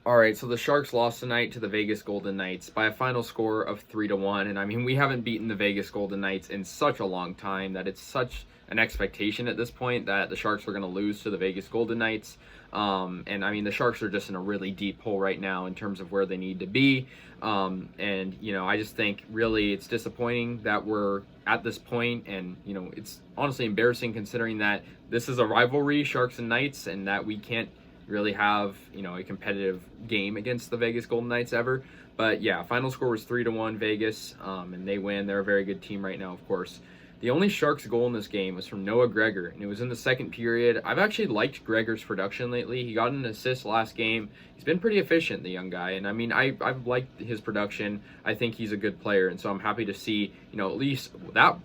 All right, so the Sharks lost tonight to the Vegas Golden Knights by a final score of 3-1. And I mean, we haven't beaten the Vegas Golden Knights in such a long time that it's such an expectation at this point that the Sharks are going to lose to the Vegas Golden Knights. And I mean, the Sharks are just in a really deep hole right now in terms of where they need to be. I just think really it's disappointing that we're at this point, and it's honestly embarrassing considering that this is a rivalry, Sharks and Knights, and that we can't really have a competitive game against the Vegas Golden Knights ever. But yeah, final score was 3-1 Vegas, and they win. They're a very good team right now, of course. The only Sharks goal in this game was from Noah Gregor, and it was in the second period. I've actually liked Gregor's production lately. He got an assist last game. He's been pretty efficient, the young guy, and I mean, I've liked his production. I think he's a good player, and so I'm happy to see, at least that,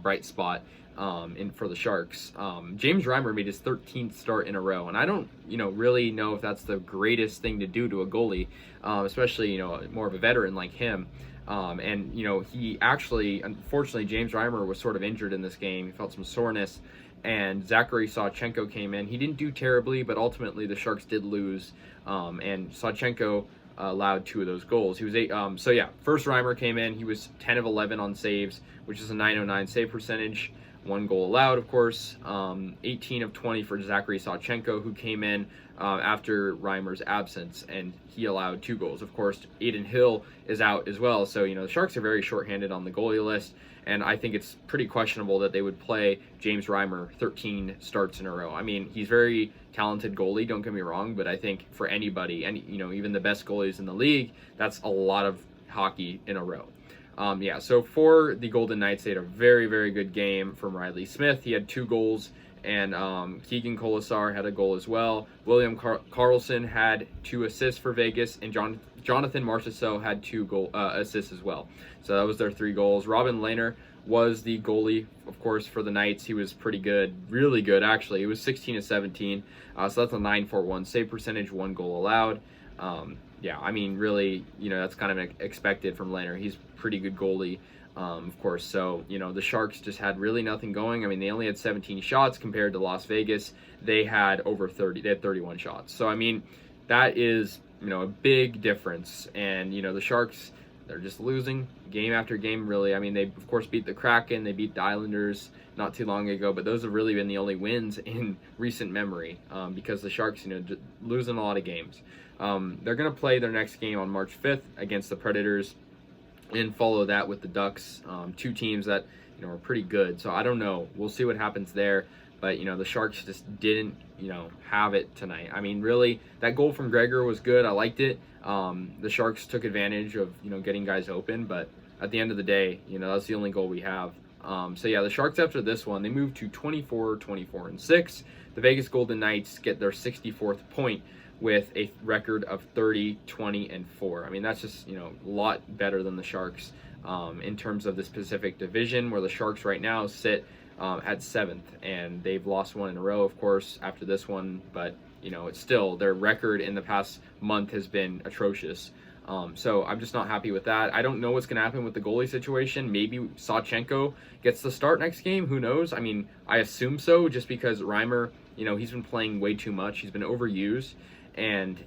bright spot for the Sharks. James Reimer made his 13th start in a row, and I don't, really know if that's the greatest thing to do to a goalie, especially, more of a veteran like him. He actually, unfortunately, James Reimer was sort of injured in this game. He felt some soreness, and Zachary Sawchenko came in. He didn't do terribly, but ultimately the Sharks did lose, and Sawchenko allowed 2 of those goals. He was first Reimer came in. He was 10 of 11 on saves, which is a .909 save percentage. 1 goal allowed, of course. 18 of 20 for Zachary Sawchenko, who came in after Reimer's absence, and he allowed 2 goals. Of course, Aiden Hill is out as well, so the Sharks are very shorthanded on the goalie list, and I think it's pretty questionable that they would play James Reimer 13 starts in a row. I mean, he's very talented goalie, don't get me wrong, but I think for anybody, and even the best goalies in the league, that's a lot of hockey in a row. So for the Golden Knights, they had a very, very good game from Riley Smith. He had 2 goals, and Keegan Colasar had a goal as well. William Karlsson had 2 assists for Vegas, and Jonathan Marchessault had 2 assists as well. So that was their 3 goals. Robin Lehner was the goalie, of course, for the Knights. He was pretty good, really good, actually. He was 16 of 17, so that's a .941 save percentage, 1 goal allowed. I mean, really, that's kind of expected from Lehner. He's a pretty good goalie, of course. So, the Sharks just had really nothing going. I mean, they only had 17 shots compared to Las Vegas. They had over 30. They had 31 shots. So, I mean, that is, a big difference. And, the Sharks, they're just losing game after game, really. I mean, they, of course, beat the Kraken. They beat the Islanders not too long ago. But those have really been the only wins in recent memory because the Sharks, losing a lot of games. They're going to play their next game on March 5th against the Predators and follow that with the Ducks, 2 teams that, are pretty good. So I don't know. We'll see what happens there. But, the Sharks just didn't, have it tonight. I mean, really, that goal from Gregor was good. I liked it. The Sharks took advantage of, getting guys open. But at the end of the day, that's the only goal we have. The Sharks after this one, they moved to 24-24-6. The Vegas Golden Knights get their 64th point with a record of 30-20-4. I mean, that's just, a lot better than the Sharks in terms of this Pacific Division, where the Sharks right now sit at 7th, and they've lost 1 in a row, of course, after this one, but, it's still, their record in the past month has been atrocious. So I'm just not happy with that. I don't know what's going to happen with the goalie situation. Maybe Sawchenko gets the start next game. Who knows? I mean, I assume so, just because Reimer, he's been playing way too much. He's been overused. And,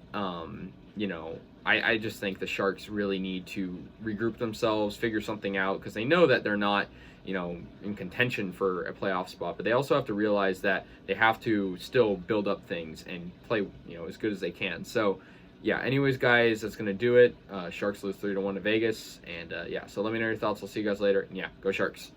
I just think the Sharks really need to regroup themselves, figure something out, because they know that they're not, in contention for a playoff spot. But they also have to realize that they have to still build up things and play, as good as they can. So, yeah, anyways, guys, that's going to do it. Sharks lose 3-1 to Vegas. And, so let me know your thoughts. I'll see you guys later. And, yeah, go Sharks.